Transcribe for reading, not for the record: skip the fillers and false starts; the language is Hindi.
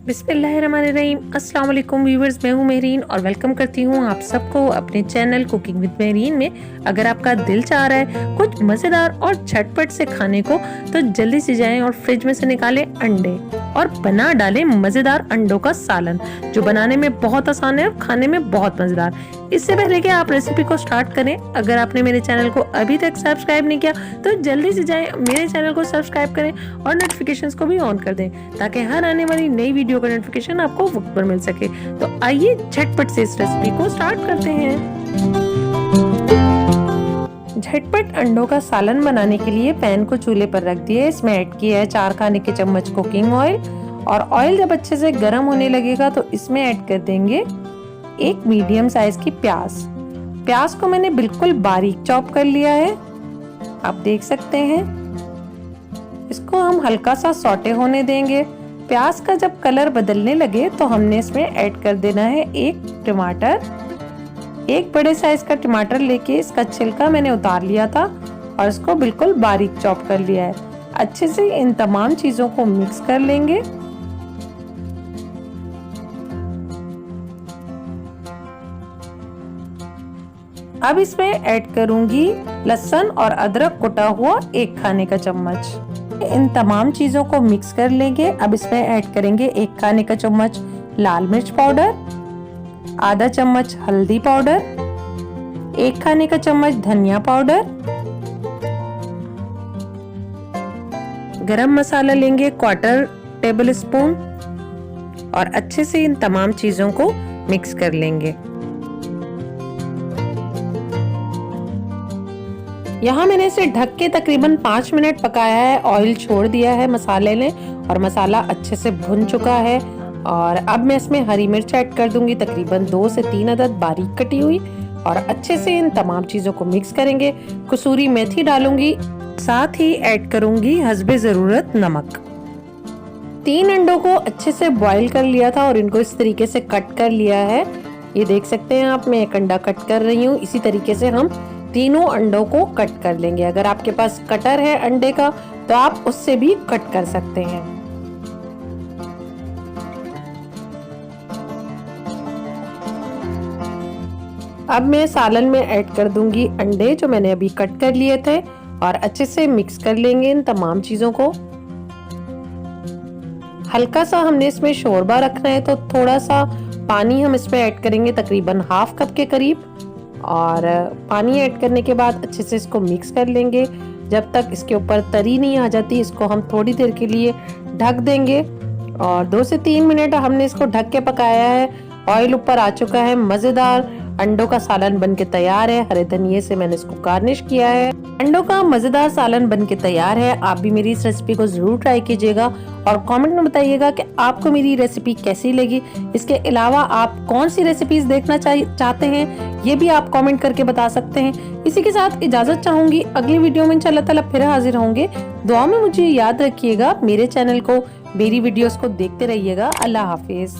बिस्मिल्लाहिर्रहमानिर्रहीम। अस्सलाम वालेकुम व्यूवर्स, मैं हूं मेहरीन और वेलकम करती हूं आप सबको अपने चैनल कुकिंग विद मेहरीन में। अगर आपका दिल चाह रहा है कुछ मज़ेदार और झटपट से खाने को तो जल्दी से जाएं और फ्रिज में से निकालें अंडे और बना डालें मज़ेदार अंडों का सालन, जो बनाने में बहुत आसान है और खाने में बहुत मज़ेदार। इससे पहले कि आप रेसिपी को स्टार्ट करें, अगर आपने मेरे चैनल को अभी तक सब्सक्राइब नहीं किया तो जल्दी से जाएं मेरे चैनल को सब्सक्राइब करें और नोटिफिकेशंस को भी ऑन कर दें, ताकि हर आने वाली नई वीडियो का नोटिफिकेशन आपको वक्त पर मिल सके। तो आइए झटपट से इस रेसिपी को स्टार्ट करते हैं। झटपट अंडों का सालन बनाने के लिए पैन को चूल्हे पर रख दिए। इसमें ऐड किया है 4 खाने के चम्मच कुकिंग ऑयल, और ऑयल जब अच्छे से गर्म होने लगेगा तो इसमें ऐड कर देंगे एक मीडियम साइज की प्याज को मैंने बिल्कुल बारीक चॉप कर लिया है, आप देख सकते हैं। इसको हम हल्का सा सौटे होने देंगे। प्याज का जब कलर बदलने लगे तो हमने इसमें ऐड कर देना है एक टमाटर। एक बड़े साइज का टमाटर लेके इसका छिलका मैंने उतार लिया था और इसको बिल्कुल बारीक चॉप कर लिया है। अच्छे से इन तमाम चीजों को मिक्स कर लेंगे। अब इसमें ऐड करूंगी लहसुन और अदरक कुटा हुआ 1 खाने का चम्मच। इन तमाम चीजों को मिक्स कर लेंगे। अब इसमें ऐड करेंगे 1 खाने का चम्मच लाल मिर्च पाउडर, आधा चम्मच हल्दी पाउडर, 1 खाने का चम्मच धनिया पाउडर, गरम मसाला लेंगे 1/4 टेबल स्पून, और अच्छे से इन तमाम चीजों को मिक्स कर लेंगे। यहाँ मैंने इसे ढक के तकरीबन 5 मिनट पकाया है। ऑयल छोड़ दिया है मसाले ने और मसाला अच्छे से भुन चुका है। और अब मैं इसमें हरी मिर्च ऐड कर दूंगी, तकरीबन 2 से 3 अदद बारीक कटी हुई, और अच्छे से इन तमाम चीजों को मिक्स करेंगे। कसूरी मेथी डालूंगी, साथ ही ऐड करूंगी हस्बे जरूरत नमक। 3 अंडों को अच्छे से बॉईल कर लिया था और इनको इस तरीके से कट कर लिया है। ये देख सकते हैं आप, मैं एक अंडा कट कर रही हूँ। इसी तरीके से हम तीनों अंडों को कट कर लेंगे। अगर आपके पास कटर है अंडे का तो आप उससे भी कट कर सकते हैं। अब मैं सालन में ऐड कर दूंगी अंडे जो मैंने अभी कट कर लिए थे, और अच्छे से मिक्स कर लेंगे इन तमाम चीजों को। हल्का सा हमने इसमें शोरबा रखना है, तो थोड़ा सा पानी हम इसमें ऐड करेंगे, तकरीबन ½ कप के करीब। और पानी ऐड करने के बाद अच्छे से इसको मिक्स कर लेंगे। जब तक इसके ऊपर तरी नहीं आ जाती इसको हम थोड़ी देर के लिए ढक देंगे, और 2 से 3 मिनट हमने इसको ढक के पकाया है। ऑयल ऊपर आ चुका है। मजेदार अंडों का सालन बनके तैयार है। हरे धनिये से मैंने इसको गार्निश किया है। अंडों का मजेदार सालन बनके तैयार है। आप भी मेरी इस रेसिपी को जरूर ट्राई कीजिएगा और कमेंट में बताइएगा कि आपको मेरी रेसिपी कैसी लगी। इसके अलावा आप कौन सी रेसिपीज देखना चाहते हैं ये भी आप कमेंट करके बता सकते हैं। इसी के साथ इजाजत चाहूंगी, अगली वीडियो में इंशाल्लाह ताला फिर हाजिर होंगे। दुआ में मुझे याद रखिएगा, मेरे चैनल को, मेरी वीडियोस को देखते रहिएगा। अल्लाह हाफिज।